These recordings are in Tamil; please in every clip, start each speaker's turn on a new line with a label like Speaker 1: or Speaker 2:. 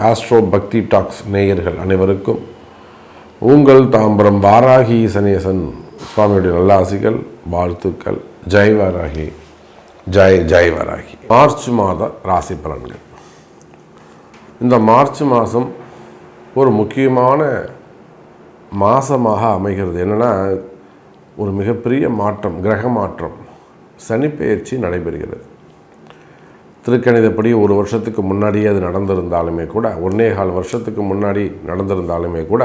Speaker 1: ஆஸ்ட்ரோ பக்தி டாக்ஸ் நேயர்கள் அனைவருக்கும் உங்கள் தாம்பரம் வாராகி சனேசன் சுவாமியுடைய நல்லாசிகள், வாழ்த்துக்கள். ஜெய் வாராகி, ஜெய் வாராகி. மார்ச் மாத ராசி பலன்கள். இந்த மார்ச் மாதம் ஒரு முக்கியமான மாதமாக அமைகிறது. என்னென்னா, ஒரு மிகப்பெரிய மாற்றம், கிரக மாற்றம், சனி பெயர்ச்சி நடைபெறுகிறது. திருக்கணிதப்படி ஒரு வருஷத்துக்கு முன்னாடியே அது நடந்திருந்தாலுமே கூட, 1.25 வருஷத்துக்கு முன்னாடி நடந்திருந்தாலுமே கூட,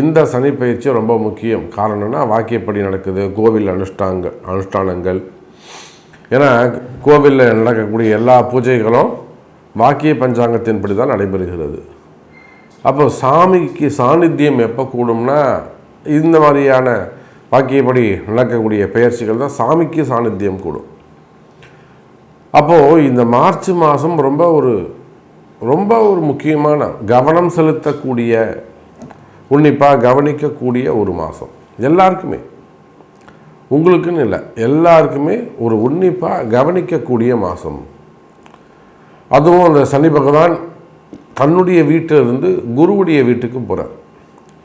Speaker 1: இந்த சனி பயிற்சி ரொம்ப முக்கியம். காரணம்னா, வாக்கியப்படி நடக்குது, கோவில் அனுஷ்டானங்கள். ஏன்னா கோவிலில் நடக்கக்கூடிய எல்லா பூஜைகளும் வாக்கிய பஞ்சாங்கத்தின்படி தான் நடைபெறுகிறது. அப்போ சாமிக்கு சாநித்தியம் எப்போ கூடும்னா, இந்த மாதிரியான வாக்கியப்படி நடக்கக்கூடிய பெயர்ச்சிகள் தான் சாமிக்கு சாநித்தியம் கூடும். அப்போது இந்த மார்ச் மாதம் ரொம்ப ஒரு முக்கியமான, கவனம் செலுத்தக்கூடிய, உன்னிப்பாக கவனிக்கக்கூடிய ஒரு மாதம். எல்லாருக்குமே, உங்களுக்குன்னு இல்லை, எல்லாருக்குமே ஒரு உன்னிப்பாக கவனிக்கக்கூடிய மாதம். அதுவும் அந்த சனி பகவான் தன்னுடைய வீட்டிலிருந்து குருவுடைய வீட்டுக்கு போகிறார்.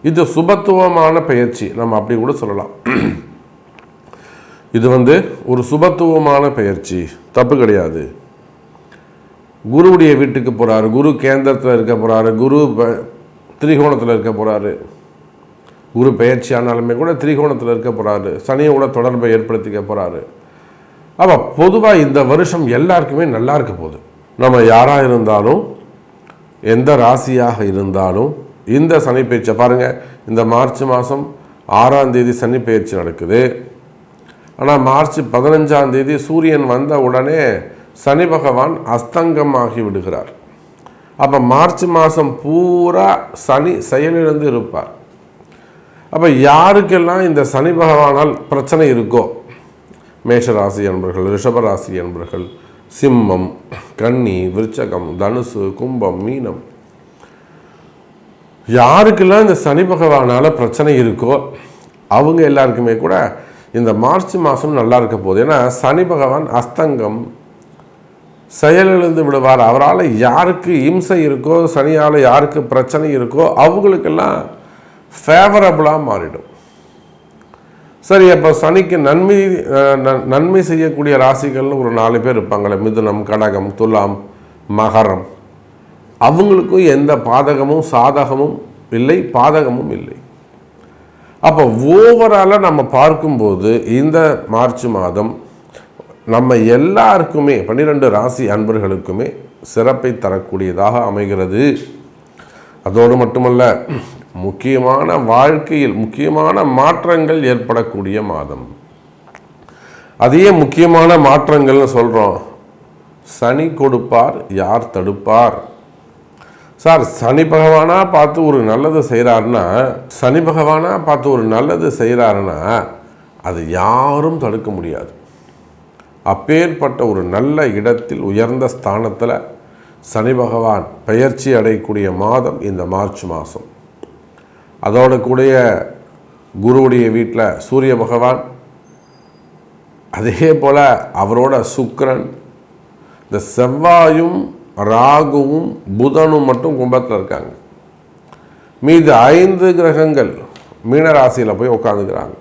Speaker 1: இது சுபத்துவமான பெயர்ச்சி, நம்ம அப்படி கூட சொல்லலாம். இது ஒரு சுபத்துவமான பெயர்ச்சி, தப்பு கிடையாது. குருவுடைய வீட்டுக்கு போகிறாரு, குரு கேந்திரத்தில் இருக்க போகிறாரு, குரு திரிகோணத்தில் இருக்க போகிறாரு. குரு பெயர்ச்சி ஆனாலுமே கூட திரிகோணத்தில் இருக்க போகிறாரு, சனியோட தொடர்பை ஏற்படுத்திக்க போகிறாரு. அப்போ பொதுவாக இந்த வருஷம் எல்லாருக்குமே நல்லா இருக்க போகுது. நம்ம யாராக இருந்தாலும், எந்த ராசியாக இருந்தாலும், இந்த சனி பயிற்சியை பாருங்கள். இந்த மார்ச் மாதம் 6ஆம் தேதி சனி பயிற்சி நடக்குது. ஆனால் மார்ச் 15ஆம் தேதி சூரியன் வந்த உடனே சனி பகவான் அஸ்தங்கமாகி விடுகிறார். அப்போ மார்ச் மாதம் பூரா சனி செயலிழந்து இருப்பார். அப்போ யாருக்கெல்லாம் இந்த சனி பகவானால் பிரச்சனை இருக்கோ, மேஷராசி என்பர்கள், ரிஷபராசி என்பர்கள், சிம்மம், கன்னி, விருச்சகம், தனுசு, கும்பம், மீனம், யாருக்கெல்லாம் இந்த சனி பகவானால் பிரச்சனை இருக்கோ அவங்க எல்லாருக்குமே கூட இந்த மார்ச் மாதம் நல்லா இருக்க போகுது. ஏன்னா சனி பகவான் அஸ்தங்கம், செயலிழந்து விடுவார். அவரால் யாருக்கு இம்சை இருக்கோ, சனியால் யாருக்கு பிரச்சனை இருக்கோ அவங்களுக்கெல்லாம் ஃபேவரபுளாக மாறிடும். சரி, அப்போ சனிக்கு நன்மை செய்யக்கூடிய ராசிகள்னு ஒரு 4 பேர் இருப்பாங்களே, மிதுனம், கடகம், துலாம், மகரம். அவங்களுக்கும் எந்த பாதகமும் சாதகமும் இல்லை, பாதகமும் இல்லை. அப்போ ஓவராலாக நம்ம பார்க்கும்போது இந்த மார்ச் மாதம் நம்ம எல்லாருக்குமே, 12 ராசி அன்பர்களுக்குமே சிறப்பை தரக்கூடியதாக அமைகிறது. அதோடு மட்டுமல்ல, முக்கியமான வாழ்க்கையில் முக்கியமான மாற்றங்கள் ஏற்படக்கூடிய மாதம். அதே முக்கியமான மாற்றங்கள்னு சொல்கிறோம். சனி கொடுப்பார், யார் தடுப்பார்? சார், சனி பகவானாக பார்த்து ஒரு நல்லது செய்கிறாருன்னா அது யாரும் தடுக்க முடியாது. அப்பேற்பட்ட ஒரு நல்ல இடத்தில், உயர்ந்த ஸ்தானத்தில் சனி பகவான் பெயர்ச்சி அடையக்கூடிய மாதம் இந்த மார்ச் மாதம். அதோட கூடிய குருவுடைய வீட்டில் சூரிய பகவான், அதே போல் அவரோட சுக்கிரன், இந்த செவ்வாயும் ராகுவும் புதனும் மட்டும் கும்பத்தில் இருக்காங்க. மீது 5 கிரகங்கள் மீனராசியில் போய் உட்காந்துக்கிறாங்க.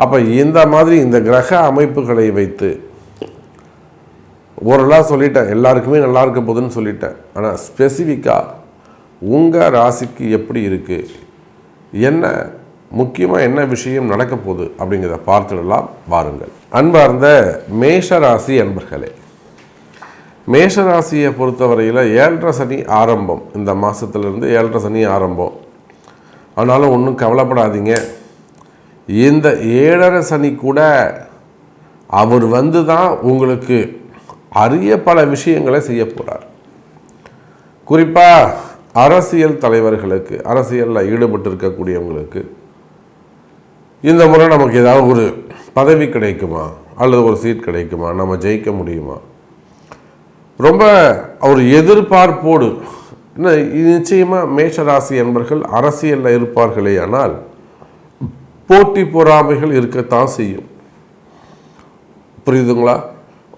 Speaker 1: அப்போ இந்த மாதிரி இந்த கிரக அமைப்புகளை வைத்து ஓரளவு சொல்லிட்டேன், எல்லாருக்குமே நல்லா இருக்க போகுதுன்னு சொல்லிட்டேன். ஆனால் ஸ்பெசிஃபிக்காக உங்கள் ராசிக்கு எப்படி இருக்குது, என்ன முக்கியமாக என்ன விஷயம் நடக்க போகுது அப்படிங்கிறத பார்த்துடலாம் வாருங்கள். அன்பார்ந்த மேஷராசி அன்பர்களே, மேஷராசியை பொறுத்தவரையில் 7.5 சனி ஆரம்பம். இந்த மாதத்துலேருந்து 7.5 சனி ஆரம்பம். ஆனாலும் ஒன்றும் கவலைப்படாதீங்க. இந்த 7.5 சனி கூட அவர் தான் உங்களுக்கு அரிய பல விஷயங்களை செய்ய போகிறார். குறிப்பாக அரசியல் தலைவர்களுக்கு, அரசியலில் ஈடுபட்டு இருக்கக்கூடியவங்களுக்கு இந்த முறை நமக்கு ஏதாவது ஒரு பதவி கிடைக்குமா, அல்லது ஒரு சீட் கிடைக்குமா, நம்ம ஜெயிக்க முடியுமா, ரொம்ப ஒரு எதிர்பார்ப்போடு. நிச்சயமாக மேஷராசி என்பர்கள் அரசியலில் இருப்பார்களே, ஆனால் போட்டி பொறாமைகள் இருக்கத்தான் செய்யும். புரியுதுங்களா?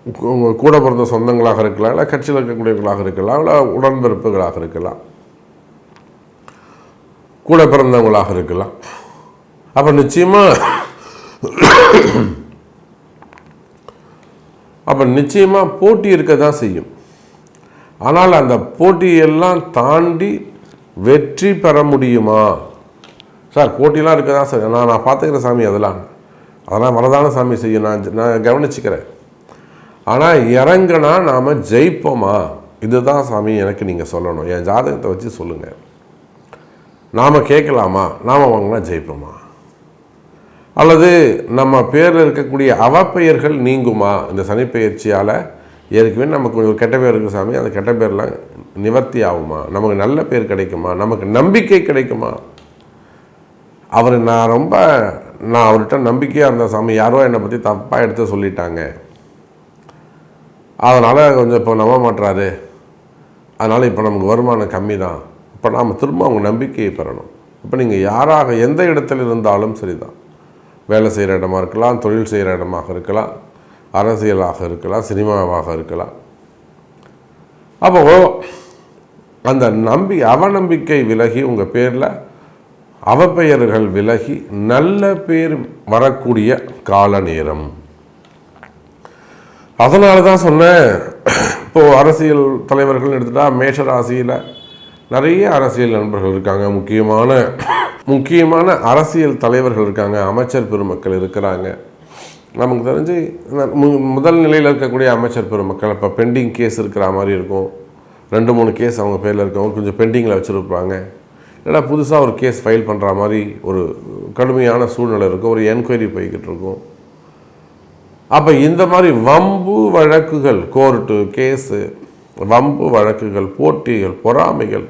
Speaker 1: உங்கள் கூட பிறந்த சொந்தங்களாக இருக்கலாம், இல்லை கட்சியில் இருக்கக்கூடியவர்களாக இருக்கலாம், இல்லை உடன்பிறப்புகளாக இருக்கலாம், கூட பிறந்தவங்களாக இருக்கலாம். அப்போ நிச்சயமாக போட்டி இருக்க தான் செய்யும். ஆனால் அந்த போட்டியெல்லாம் தாண்டி வெற்றி பெற முடியுமா? சார் போட்டியெல்லாம் இருக்க தான் சார், நான் பார்த்துக்கிற சாமி அதெல்லாம் வரதான சாமி செய்யும், நான் கவனிச்சுக்கிறேன். ஆனால் இறங்கினா நாம் ஜெயிப்போமா? இதுதான் சாமி எனக்கு நீங்கள் சொல்லணும். என் ஜாதகத்தை வச்சு சொல்லுங்கள். நாம் கேட்கலாமா? நாம் வாங்கினா ஜெயிப்போமா? அல்லது நம்ம பேரில் இருக்கக்கூடிய அவப்பெயர்கள் நீங்குமா? இந்த சனிப்பெயர்ச்சியால் ஏற்கனவே நமக்கு ஒரு கெட்ட பேர் இருக்குது சாமி, அந்த கெட்ட பேர்லாம் நிவர்த்தி ஆகுமா? நமக்கு நல்ல பேர் கிடைக்குமா? நமக்கு நம்பிக்கை கிடைக்குமா? நான் அவர்கிட்ட நம்பிக்கையாக இருந்த சாமி, யாரோ என்னை பற்றி தப்பாக எடுத்து சொல்லிட்டாங்க, அதனால் கொஞ்சம் இப்போ நம்ப மாட்டுறாரு, அதனால் இப்போ நமக்கு வருமானம் கம்மி தான். இப்போ நாம் திரும்ப அவங்க நம்பிக்கையை பெறணும். இப்போ நீங்கள் யாராக எந்த இடத்துல இருந்தாலும் சரி தான், வேலை செய்கிற இடமா இருக்கலாம், தொழில் செய்கிற இடமாக இருக்கலாம், அரசியலாக இருக்கலாம், சினிமாவாக இருக்கலாம். அப்போது அந்த அவநம்பிக்கை விலகி உங்கள் பேரில் அவப்பெயர்கள் விலகி நல்ல பேர் வரக்கூடிய கால நேரம். அதனால தான் சொன்னேன், இப்போது அரசியல் தலைவர்கள் எடுத்துட்டா மேஷ ராசியில் நிறைய அரசியல் நண்பர்கள் இருக்காங்க, முக்கியமான அரசியல் தலைவர்கள் இருக்காங்க, அமைச்சர் பெருமக்கள் இருக்கிறாங்க. நமக்கு தெரிஞ்சு முதல் நிலையில் இருக்கக்கூடிய அமைச்சர் பெருமக்கள் இப்போ பெண்டிங் கேஸ் இருக்கிற மாதிரி இருக்கும், 2-3 கேஸ் அவங்க பேரில் இருக்கவங்க கொஞ்சம் பெண்டிங்கில் வச்சுருப்பாங்க, இல்லைனா புதுசாக ஒரு கேஸ் ஃபைல் பண்ணுற மாதிரி ஒரு கடுமையான சூழ்நிலை இருக்கும், ஒரு என்கொயரி போய்கிட்டு இருக்கும். அப்போ இந்த மாதிரி வம்பு வழக்குகள், கோர்ட்டு கேஸு, வம்பு வழக்குகள், போட்டிகள், பொறாமைகள்,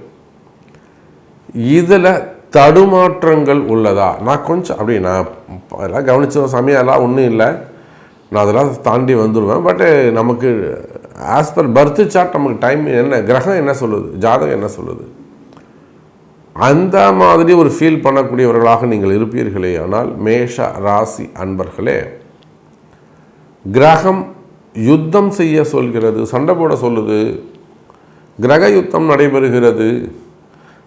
Speaker 1: இதில் தடுமாற்றங்கள் உள்ளதா? நான் கொஞ்சம் நான் அதெல்லாம் கவனிச்ச சமயம்லாம் ஒன்றும் இல்லை, நான் அதெல்லாம் தாண்டி வந்துடுவேன். பட்டு நமக்கு ஆஸ் பர் பர்த் சார்ட் நமக்கு டைம் என்ன, கிரகம் என்ன சொல்லுது, ஜாதகம் என்ன சொல்லுது, அந்த மாதிரி ஒரு ஃபீல் பண்ணக்கூடியவர்களாக நீங்கள் இருப்பீர்களே. ஆனால் மேஷ ராசி அன்பர்களே, கிரகம் யுத்தம் செய்ய சொல்கிறது, சண்டை போட சொல்லுது, கிரக யுத்தம் நடைபெறுகிறது.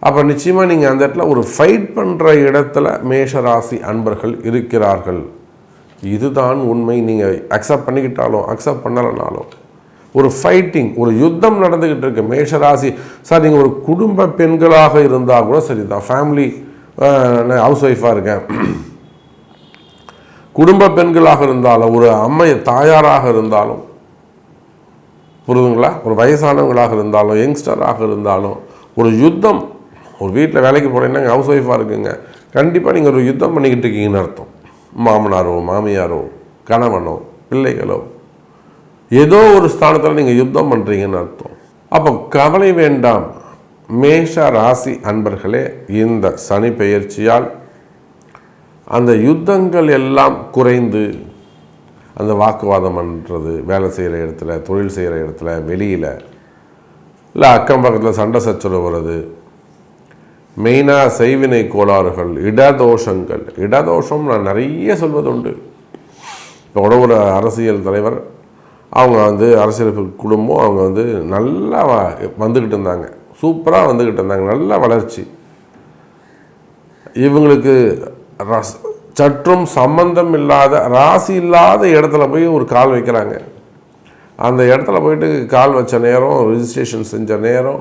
Speaker 1: அப்போ நிச்சயமாக நீங்கள் அந்த இடத்துல ஒரு ஃபைட் பண்ணுற இடத்துல மேஷராசி அன்பர்கள் இருக்கிறார்கள். இதுதான் உண்மை. நீங்கள் அக்செப்ட் பண்ணிக்கிட்டாலும் அக்செப்ட் பண்ணலைனாலும் ஒரு ஃபைட்டிங், ஒரு யுத்தம் நடந்துக்கிட்டு இருக்கு மேஷராசி. சார் நீங்கள் ஒரு குடும்ப பெண்களாக இருந்தால் கூட சரி தான், ஃபேமிலி ஹவுஸ் ஒய்ஃபாக இருக்கேன், குடும்ப பெண்களாக இருந்தாலும், ஒரு அம்மை தாயாராக இருந்தாலும், புரியுதுங்களா, ஒரு வயசானவங்களாக இருந்தாலும், யங்ஸ்டராக இருந்தாலும், ஒரு யுத்தம், ஒரு வீட்டில் வேலைக்கு போகிறீங்கன்னா ஹவுஸ் ஒய்ஃபாக இருக்குங்க, கண்டிப்பாக நீங்கள் ஒரு யுத்தம் பண்ணிக்கிட்டு இருக்கீங்கன்னு அர்த்தம். மாமனாரோ மாமியாரோ கணவனோ பிள்ளைகளோ ஏதோ ஒரு ஸ்தானத்தில் நீங்கள் யுத்தம் பண்ணுறீங்கன்னு அர்த்தம். அப்போ கவலை வேண்டாம் மேஷ ராசி அன்பர்களே. இந்த சனி பெயர்ச்சியால் அந்த யுத்தங்கள் எல்லாம் குறைந்து, அந்த வாக்குவாதம் பண்ணுறது, வேலை செய்கிற இடத்துல, தொழில் செய்கிற இடத்துல, வெளியில், இல்லை அக்கம் பக்கத்தில் சண்டை சச்சரவு வருது, மெயினாக செய்வினை கோளாறுகள், இடதோஷங்கள். இடதோஷம் நான் நிறைய சொல்வதுண்டு. இப்போ கூட ஒரு அரசியல் தலைவர், அவங்க அரசியல் குடும்பம், அவங்க நல்லா வந்துக்கிட்டு இருந்தாங்க, சூப்பராக வந்துக்கிட்டு இருந்தாங்க, நல்ல வளர்ச்சி. இவங்களுக்கு சற்றும் சம்பந்தம் இல்லாத, ராசி இல்லாத இடத்துல போய் ஒரு கால் வைக்கிறாங்க. அந்த இடத்துல போயிட்டு கால் வச்ச நேரம், ரிஜிஸ்ட்ரேஷன் செஞ்ச நேரம்,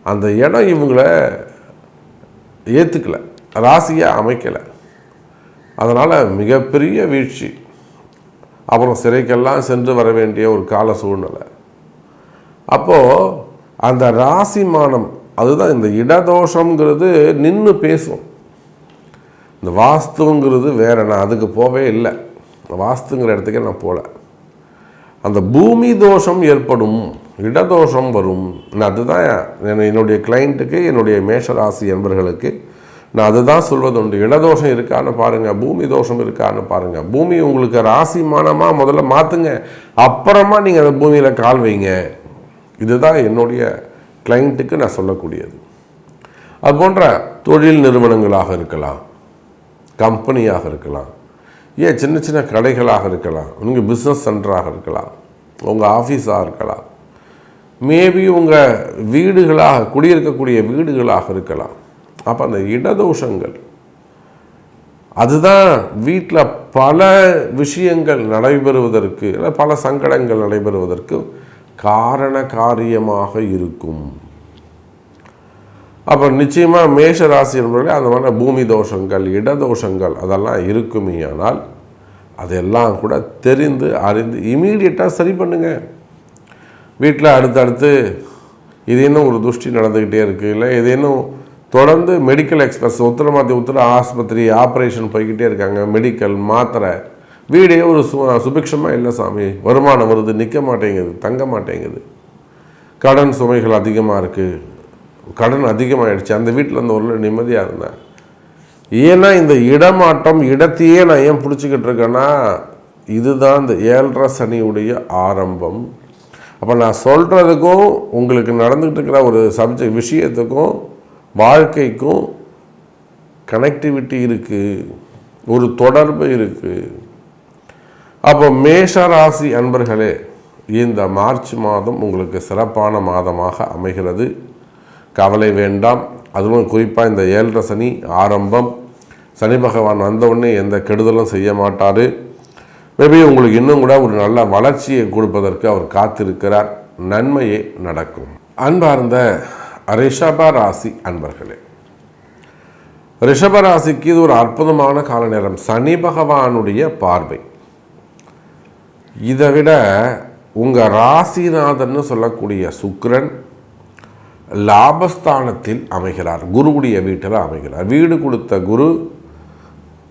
Speaker 1: அந்த இடம் இவங்களை ஏற்றுக்கலை, ராசியாக அமைக்கலை. அதனால் மிகப்பெரிய வீழ்ச்சி. அப்புறம் சிறைக்கெல்லாம் சென்று வர வேண்டிய ஒரு கால சூழ்நிலை. அப்போது அந்த ராசிமானம், அதுதான் இந்த இடதோஷங்கிறது நின்று பேசும். இந்த வாஸ்துங்கிறது வேற, நான் அதுக்கு போவே இல்லை, வாஸ்துங்கிற இடத்துக்கே நான் போகல. அந்த பூமி தோஷம் ஏற்படும், இடதோஷம் வரும். நான் அதுதான் என்னுடைய கிளைண்ட்டுக்கு, என்னுடைய மேஷராசி என்பர்களுக்கு நான் அதுதான் சொல்வது உண்டு. இடதோஷம் இருக்கான்னு பாருங்கள், பூமி தோஷம் இருக்கான்னு பாருங்கள். பூமி உங்களுக்கு ராசிமானமாக முதல்ல மாற்றுங்க, அப்புறமா நீங்கள் அந்த பூமியில் கால் வைங்க. இதுதான் என்னுடைய கிளைண்ட்டுக்கு நான் சொல்லக்கூடியது. அது போன்ற தொழில் நிறுவனங்களாக இருக்கலாம், கம்பெனியாக இருக்கலாம், ஏன் சின்ன சின்ன கடைகளாக இருக்கலாம், நீங்கள் பிஸ்னஸ் சென்டராக இருக்கலாம், உங்கள் ஆஃபீஸாக இருக்கலாம், மேபி உங்கள் வீடுகளாக குடியிருக்கக்கூடிய வீடுகளாக இருக்கலாம். அப்போ அந்த இடதோஷங்கள் அதுதான் வீட்டில் பல விஷயங்கள் நடைபெறுவதற்கு, பல சங்கடங்கள் நடைபெறுவதற்கு காரண காரியமாக இருக்கும். அப்போ நிச்சயமாக மேஷ ராசி என்பவர்களே அந்த மாதிரி பூமி தோஷங்கள், இடதோஷங்கள் அதெல்லாம் இருக்குமே. ஆனால் அதெல்லாம் கூட தெரிந்து அறிந்து இமீடியட்டாக சரி பண்ணுங்க. வீட்டில் அடுத்தடுத்து இது இன்னும் ஒரு துஷ்டி நடந்துக்கிட்டே இருக்குது, இல்லை இது இன்னும் தொடர்ந்து மெடிக்கல் எக்ஸ்பிரஸ் உத்தர ஆஸ்பத்திரி ஆப்ரேஷன் போய்கிட்டே இருக்காங்க, மெடிக்கல் மாத்திரை, வீடே ஒரு சுபிக்ஷமாக இல்லை சாமி, வருமானம் வருது நிற்க மாட்டேங்குது, தங்க மாட்டேங்குது, கடன் சுமைகள் அதிகமாக இருக்குது, கடன் அதிகமாகிடுச்சு, அந்த வீட்டில் இருந்து ஒரு நிம்மதியாக இருந்தேன். ஏன்னா இந்த இடமாட்டம், இடத்தையே நான் ஏன் பிடிச்சிக்கிட்டு இருக்கேன்னா இதுதான் இந்த 7.5 சனியுடைய ஆரம்பம். அப்போ நான் சொல்கிறதுக்கும் உங்களுக்கு நடந்துகிட்டு இருக்கிற ஒரு விஷயத்துக்கும் வாழ்க்கைக்கும் கனெக்டிவிட்டி இருக்குது, ஒரு தொடர்பு இருக்குது. அப்போ மேஷ ராசி அன்பர்களே, இந்த மார்ச் மாதம் உங்களுக்கு சிறப்பான மாதமாக அமைகிறது. கவலை வேண்டாம். அதுவும் குறிப்பாக இந்த 7.5 சனி ஆரம்பம், சனி பகவான் வந்தவுடனே எந்த கெடுதலும் செய்ய மாட்டார். மேபி உங்களுக்கு இன்னும் கூட ஒரு நல்ல வளர்ச்சியை கொடுப்பதற்கு அவர் காத்திருக்கிறார். நன்மையே நடக்கும். அன்பார்ந்த ரிஷப ராசி அன்பர்களே, ரிஷப ராசிக்கு இது ஒரு அற்புதமான கால நேரம். சனி பகவானுடைய பார்வை, இதை விட உங்கள் ராசிநாதன் சொல்லக்கூடிய சுக்கிரன் லாபஸ்தானத்தில் அமைகிறார், குருவுடைய வீட்டில் அமைகிறார். வீடு கொடுத்த குரு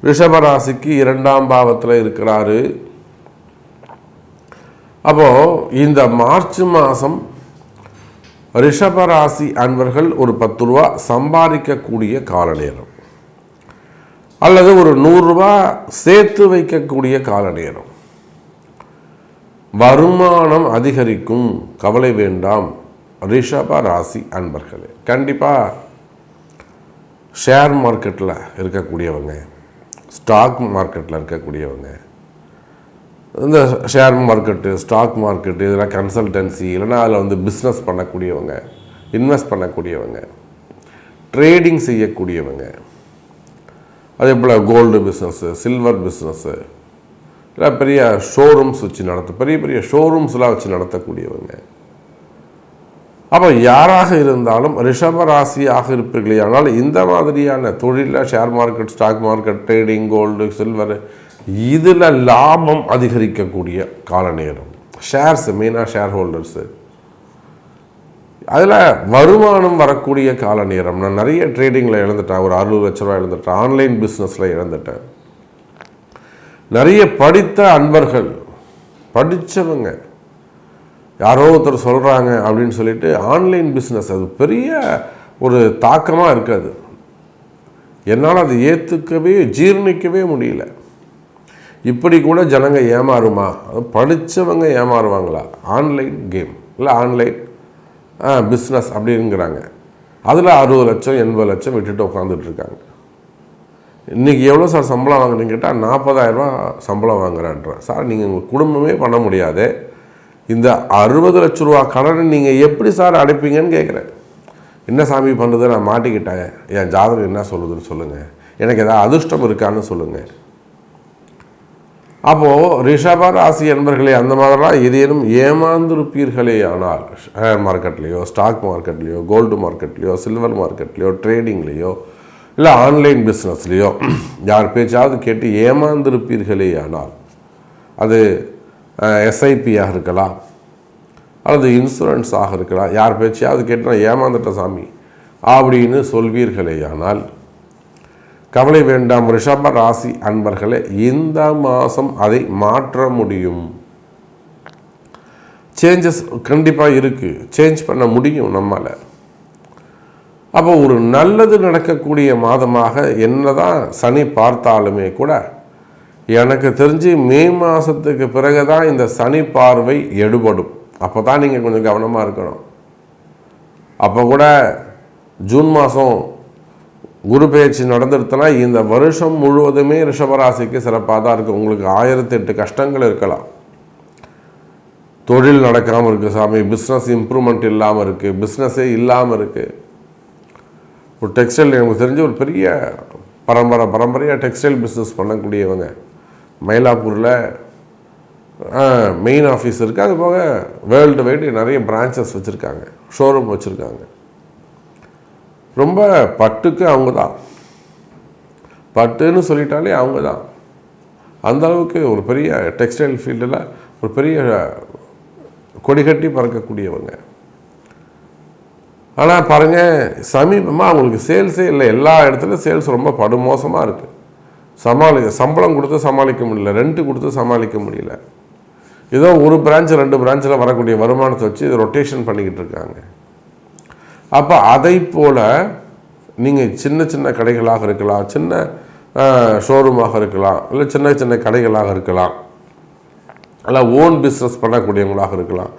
Speaker 1: ரிஷபராசிக்கு 2ஆம் பாவத்தில் இருக்கிறாரு. அப்போது இந்த மார்ச் மாதம் ரிஷபராசி அன்பர்கள் ஒரு 10 ரூபா சம்பாதிக்கக்கூடிய கால நேரம், அல்லது ஒரு 100 ரூபா சேர்த்து வைக்கக்கூடிய கால நேரம். வருமானம் அதிகரிக்கும். கவலை வேண்டாம் ரிஷப ராசி அன்பர்களே. கண்டிப்பாக ஷேர் மார்க்கெட்டில் இருக்கக்கூடியவங்க, ஸ்டாக் மார்க்கெட்டில் இருக்கக்கூடியவங்க, இந்த ஷேர் மார்க்கெட்டு, ஸ்டாக் மார்க்கெட்டு, இதெல்லாம் கன்சல்டன்சி, இல்லைனா அதில் பிஸ்னஸ் பண்ணக்கூடியவங்க, இன்வெஸ்ட் பண்ணக்கூடியவங்க, ட்ரேடிங் செய்யக்கூடியவங்க, அதே போல் கோல்டு பிஸ்னஸ்ஸு, சில்வர் பிஸ்னஸ்ஸு, இல்லை பெரிய ஷோரூம்ஸ் வச்சு பெரிய பெரிய ஷோரூம்ஸ்லாம் வச்சு நடத்தக்கூடியவங்க. அப்போ யாராக இருந்தாலும் ரிஷபராசியாக இருப்பீர்களே ஆனால் இந்த மாதிரியான தொழிலில் share market, stock market, trading, gold, silver, இதில் லாபம் அதிகரிக்கக்கூடிய கால நேரம். ஷேர்ஸ், மெயினாக ஷேர் ஹோல்டர்ஸு, அதில் வருமானம் வரக்கூடிய கால நேரம். நான் நிறைய ட்ரேடிங்கில் இழந்துட்டேன், ஒரு 60 லட்ச ரூபா இழந்துட்டேன், ஆன்லைன் பிஸ்னஸில் இழந்துட்டேன். நிறைய படித்த அன்பர்கள், படித்தவங்க, யாரோ ஒருத்தர் சொல்கிறாங்க அப்படின்னு சொல்லிட்டு ஆன்லைன் பிஸ்னஸ் அது பெரிய ஒரு தாக்கமாக இருக்காது. என்னால் அதை ஏற்றுக்கவே ஜீர்ணிக்கவே முடியல. இப்படி கூட ஜனங்க ஏமாறுமா? அது படித்தவங்க ஏமாறுவாங்களா? ஆன்லைன் கேம் இல்லை ஆன்லைன் பிஸ்னஸ் அப்படிங்கிறாங்க. அதில் 60 லட்சம் 80 லட்சம் விட்டுட்டு உட்காந்துட்ருக்காங்க. இன்றைக்கி எவ்வளோ சார் சம்பளம் வாங்குறீங்கன்னு கேட்டால் 40,000 ரூபா சம்பளம் வாங்குறான்றேன். சார் நீங்கள் உங்கள் குடும்பமே பண்ண முடியாது, இந்த 60 லட்ச ரூபா கடனை நீங்கள் எப்படி சார் அடைப்பீங்கன்னு கேட்குறேன். என்ன சாமி பண்ணுறது, நான் மாட்டிக்கிட்டேன், என் ஜாதகம் என்ன சொல்லுதுன்னு சொல்லுங்கள், எனக்கு ஏதாவது அதிர்ஷ்டம் இருக்கான்னு சொல்லுங்கள். அப்போது ரிஷப ராசி என்பர்களே, அந்த மாதிரிலாம் ஏதேனும் ஏமாந்திருப்பீர்களே ஆனால் ஷேர் மார்க்கெட்லேயோ, ஸ்டாக் மார்க்கெட்லேயோ, கோல்டு மார்க்கெட்லேயோ, சில்வர் மார்க்கெட்லேயோ, ட்ரேடிங்லேயோ, இல்லை ஆன்லைன் பிஸ்னஸ்லேயோ யார் பேச்சாவது கேட்டு ஏமாந்திருப்பீர்களே ஆனால், அது எஸ்ஐபியாக இருக்கலாம், அல்லது இன்சூரன்ஸாக இருக்கலாம், யார் பேச்சையாவது கேட்டு நான் ஏமாந்துட்ட சாமி அப்படின்னு சொல்வீர்களே ஆனால் கவலை வேண்டாம் ரிஷப ராசி அன்பர்களே, இந்த மாதம் அதை மாற்ற முடியும். சேஞ்சஸ் கண்டிப்பாக இருக்குது, சேஞ்ச் பண்ண முடியும் நம்மால். அப்போ ஒரு நல்லது நடக்கக்கூடிய மாதமாக என்னதான் சனி பார்த்தாலுமே கூட எனக்கு தெரிஞ்சு மே மாதத்துக்கு பிறகு தான் இந்த சனி பார்வை எடுபடும். அப்போ தான் நீங்கள் கொஞ்சம் கவனமாக இருக்கணும். அப்போ கூட ஜூன் மாதம் குரு பெயர்ச்சி நடந்துடுத்துனா இந்த வருஷம் முழுவதுமே ரிஷபராசிக்கு சிறப்பாக தான் இருக்குது. உங்களுக்கு 1008 கஷ்டங்கள் இருக்கலாம், தொழில் நடக்காமல் இருக்குது சாமி, பிஸ்னஸ் இம்ப்ரூவ்மெண்ட் இல்லாமல் இருக்குது, பிஸ்னஸே இல்லாமல் இருக்குது. ஒரு டெக்ஸ்டைல் எனக்கு தெரிஞ்ச ஒரு பெரிய பரம்பரையாக டெக்ஸ்டைல் பிஸ்னஸ் பண்ணக்கூடியவங்க மயிலாப்பூரில் மெயின் ஆஃபீஸ் இருக்குது. அது போக வேர்ல்டு வைடு நிறைய பிரான்ச்சஸ் வச்சுருக்காங்க, ஷோரூம் வச்சுருக்காங்க. ரொம்ப பட்டுக்கு அவங்க தான், பட்டுன்னு சொல்லிட்டாலே அவங்க தான். அந்த அளவுக்கு ஒரு பெரிய டெக்ஸ்டைல் ஃபீல்டில் ஒரு பெரிய கொடி கட்டி பறக்கக்கூடியவங்க. ஆனால் பாருங்கள், சமீபமாக அவங்களுக்கு சேல்ஸே இல்லை. எல்லா இடத்துலையும் சேல்ஸ் ரொம்ப படுமோசமாக இருக்குது. சம்பளம் கொடுத்து சமாளிக்க முடியல, ரெண்ட்டு கொடுத்து சமாளிக்க முடியல. ஏதோ ஒரு பிரான்ச் 2 பிரான்ச்சில் வரக்கூடிய வருமானத்தை வச்சு இதை ரொட்டேஷன் பண்ணிக்கிட்டு இருக்காங்க. அப்போ அதை போல் நீங்கள் சின்ன சின்ன கடைகளாக இருக்கலாம், சின்ன ஷோரூமாக இருக்கலாம், இல்லை சின்ன சின்ன கடைகளாக இருக்கலாம், இல்லை ஓன் பிஸ்னஸ் பண்ணக்கூடியவங்களாக இருக்கலாம்,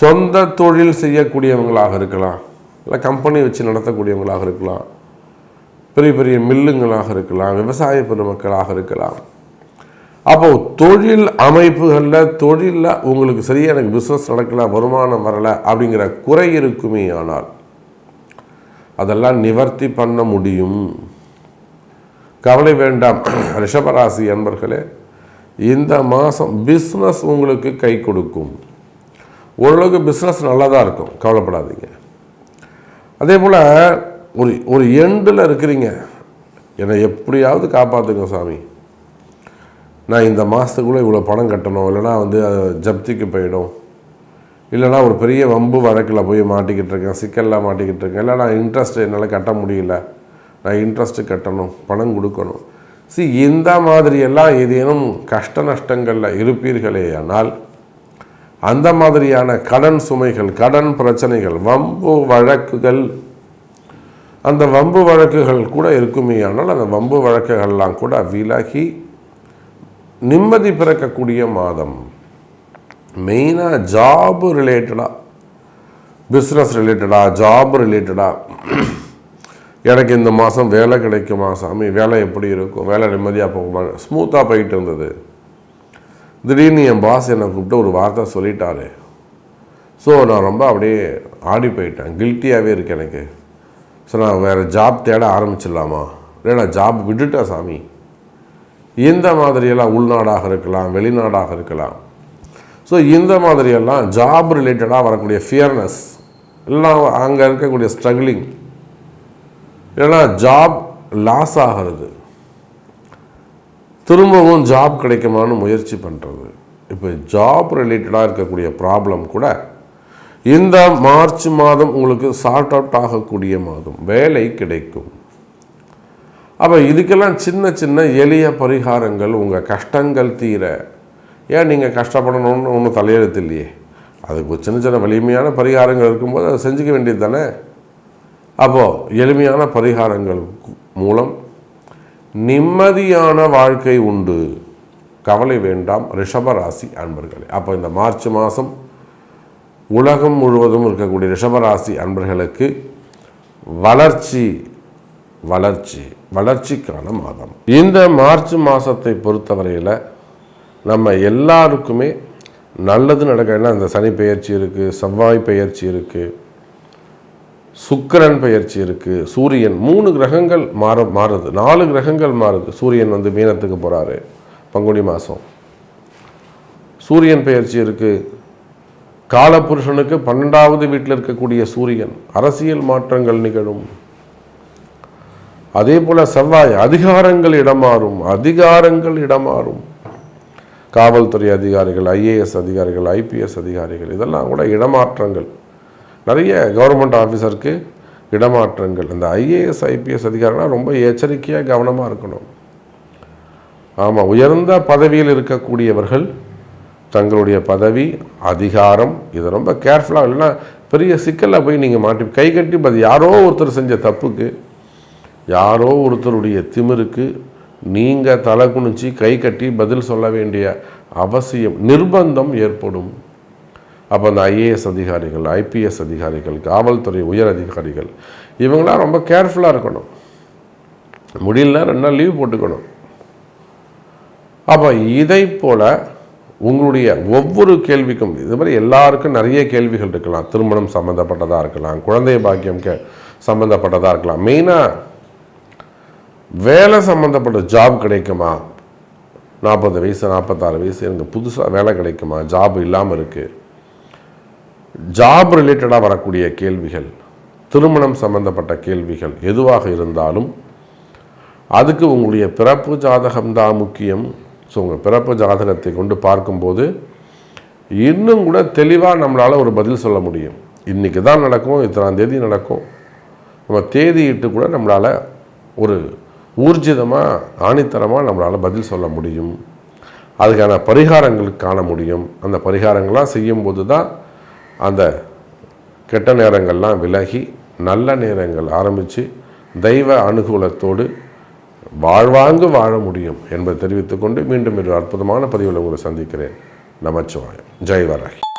Speaker 1: சொந்த தொழில் செய்யக்கூடியவங்களாக இருக்கலாம், இல்லை கம்பெனி வச்சு நடத்தக்கூடியவங்களாக இருக்கலாம், பெரிய பெரிய மில்லுங்களாக இருக்கலாம், விவசாய பெருமக்களாக இருக்கலாம். அப்போது தொழில் அமைப்புகளில் தொழிலில் உங்களுக்கு சரியாக எனக்கு பிஸ்னஸ் நடக்கலை, வருமானம் வரலை அப்படிங்கிற குறை இருக்குமே, ஆனால் அதெல்லாம் நிவர்த்தி பண்ண முடியும். கவலை வேண்டாம் ரிஷபராசி அன்பர்களே. இந்த மாதம் பிஸ்னஸ் உங்களுக்கு கை கொடுக்கும். ஓரளவுக்கு பிஸ்னஸ் நல்லா தான் இருக்கும், கவலைப்படாதீங்க. அதே போல் ஒரு எண்டில் இருக்கிறீங்க, என்னை எப்படியாவது காப்பாற்றுங்க சாமி, நான் இந்த மாதத்துக்குள்ளே இவ்வளோ பணம் கட்டணும், இல்லைனா ஜப்திக்கு போயிடும், இல்லைனா ஒரு பெரிய வம்பு வழக்கில் போய் மாட்டிக்கிட்டு இருக்கேன், சிக்கலில் மாட்டிக்கிட்டு இருக்கேன், இல்லை நான் இன்ட்ரெஸ்ட் என்னால் கட்ட முடியல, நான் இன்ட்ரெஸ்ட்டு கட்டணும், பணம் கொடுக்கணும். இந்த மாதிரியெல்லாம் ஏதேனும் கஷ்ட நஷ்டங்களில் இருப்பீர்களே ஆனால் அந்த மாதிரியான கடன் சுமைகள், கடன் பிரச்சனைகள், வம்பு வழக்குகள், அந்த வம்பு வழக்குகள் கூட இருக்குமே ஆனால் அந்த வம்பு வழக்குகள்லாம் கூட விலகி நிம்மதி பிறக்கக்கூடிய மாதம். மெயினாக ஜாப் ரிலேட்டடாக, பிஸ்னஸ் ரிலேட்டடாக, ஜாப் ரிலேட்டடாக எனக்கு இந்த மாதம் வேலை கிடைக்குமா சாமி, வேலை எப்படி இருக்கும், வேலை நிம்மதியாக போகுமா, ஸ்மூத்தாக போயிட்டு இருந்தது, திடீர்னு என் பாஸ் என்னை கூப்பிட்டு ஒரு வார்த்தை சொல்லிட்டாரு. ஸோ நான் ரொம்ப அப்படியே ஆடி போயிட்டேன், கில்ட்டியாகவே இருக்கு எனக்கு. ஸோ நான் வேறு ஜாப் தேட ஆரம்பிச்சிடலாமா, இல்லை நான் ஜாப் விட்டுட்டேன் சாமி. இந்த மாதிரியெல்லாம் உள்நாடாக இருக்கலாம், வெளிநாடாக இருக்கலாம். ஸோ இந்த மாதிரியெல்லாம் ஜாப் ரிலேட்டடாக வரக்கூடிய ஃபியர்னஸ், இல்லைனா அங்கே இருக்கக்கூடிய ஸ்ட்ரகிளிங், இல்லைனா ஜாப் லாஸ் ஆகிறது, திரும்பவும் ஜாப் கிடைக்குமான்னு முயற்சி பண்ணுறது, இப்போ ஜாப் ரிலேட்டடாக இருக்கக்கூடிய ப்ராப்ளம் கூட இந்த மார்ச் மாதம் உங்களுக்கு சார்ட் அவுட் ஆகக்கூடிய மாதம், வேலை கிடைக்கும். அப்போ இதுக்கெல்லாம் சின்ன சின்ன எளிய பரிகாரங்கள், உங்கள் கஷ்டங்கள் தீர. ஏன் நீங்கள் கஷ்டப்படணும்னு ஒன்றும் தலையெழுத்து இல்லையே, அதுக்கு சின்ன சின்ன வலிமையான பரிகாரங்கள் இருக்கும்போது அதை செஞ்சுக்க வேண்டியது தானே. அப்போது எளிமையான பரிகாரங்கள் மூலம் நிம்மதியான வாழ்க்கை உண்டு. கவலை வேண்டாம் ரிஷபராசி அன்பர்களே. அப்போ இந்த மார்ச் மாதம் உலகம் முழுவதும் இருக்கக்கூடிய ரிஷபராசி அன்பர்களுக்கு வளர்ச்சி வளர்ச்சி வளர்ச்சிக்கான மாதம். இந்த மார்ச் மாதத்தை பொறுத்தவரையில் நம்ம எல்லாருக்குமே நல்லது நடக்கணும்னா, இந்த சனி பெயர்ச்சி இருக்குது, செவ்வாய் பெயர்ச்சி இருக்குது, சுக்கிரன் பெயர்ச்சி இருக்குது, சூரியன், 3 கிரகங்கள் மாறுது, 4 கிரகங்கள் மாறுது. சூரியன் மீனத்துக்கு போகிறாரு பங்குனி மாதம், சூரியன் பெயர்ச்சி இருக்குது. காலபுருஷனுக்கு 12வது வீட்டில் இருக்கக்கூடிய சூரியன், அரசியல் மாற்றங்கள் நிகழும். அதே போல் செவ்வாய், அதிகாரங்கள் இடமாறும். காவல்துறை அதிகாரிகள், ஐஏஎஸ் அதிகாரிகள், ஐபிஎஸ் அதிகாரிகள், இதெல்லாம் கூட இடமாற்றங்கள். நிறைய கவர்மெண்ட் ஆஃபீஸருக்கு இடமாற்றங்கள். இந்த ஐஏஎஸ் ஐபிஎஸ் அதிகாரிகள்லாம் ரொம்ப எச்சரிக்கையாக கவனமாக இருக்கணும். ஆமாம், உயர்ந்த பதவியில் இருக்கக்கூடியவர்கள் தங்களுடைய பதவி, அதிகாரம், இதை ரொம்ப கேர்ஃபுல்லாக, இல்லைன்னா பெரிய சிக்கலில் போய் நீங்கள் மாட்டி கை கட்டி யாரோ ஒருத்தர் செஞ்ச தப்புக்கு, யாரோ ஒருத்தருடைய திமிருக்கு நீங்கள் தலை குனிச்சு கை கட்டி பதில் சொல்ல வேண்டிய அவசியம், நிர்பந்தம் ஏற்படும். அப்போ அந்த ஐஏஎஸ் அதிகாரிகள், ஐபிஎஸ் அதிகாரிகள், காவல்துறை உயர் அதிகாரிகள், இவங்களாம் ரொம்ப கேர்ஃபுல்லாக இருக்கணும். முடியலனா 2 நாள் லீவ் போட்டுக்கணும். அப்போ இதை போல் உங்களுடைய ஒவ்வொரு கேள்விக்கும், இது மாதிரி எல்லாருக்கும் நிறைய கேள்விகள் இருக்கலாம். திருமணம் சம்மந்தப்பட்டதாக இருக்கலாம், குழந்தை பாக்கியம் சம்மந்தப்பட்டதாக இருக்கலாம், மெயினாக வேலை சம்மந்தப்பட்ட ஜாப் கிடைக்குமா, 40 வயசு 46 வயசு எனக்கு புதுசாக வேலை கிடைக்குமா, ஜாப் இல்லாமல் இருக்குது, ஜாப் ரிலேட்டடாக வரக்கூடிய கேள்விகள், திருமணம் சம்பந்தப்பட்ட கேள்விகள் எதுவாக இருந்தாலும் அதுக்கு உங்களுடைய பிறப்பு ஜாதகம்தான் முக்கியம். ஸோ உங்கள் பிறப்பு ஜாதகத்தை கொண்டு பார்க்கும்போது இன்னும் கூட தெளிவாக நம்மளால் ஒரு பதில் சொல்ல முடியும். இன்றைக்கி தான் நடக்கும், இத்தனாம் தேதி நடக்கும், நம்ம தேதியிட்டு கூட நம்மளால் ஒரு ஊர்ஜிதமாக ஆணித்தரமாக நம்மளால் பதில் சொல்ல முடியும். அதுக்கான பரிகாரங்கள் காண முடியும். அந்த பரிகாரங்கள்லாம் செய்யும்போது தான் அந்த கெட்ட நேரங்கள்லாம் விலகி நல்ல நேரங்கள் ஆரம்பித்து தெய்வ அனுகூலத்தோடு வாழ்வாங்கு வாழ முடியும் என்பதை தெரிவித்துக்கொண்டு மீண்டும் ஒரு அற்புதமான பதிவில் உங்களை சந்திக்கிறேன். நமச்சிவாயம். ஜெய் வராகி.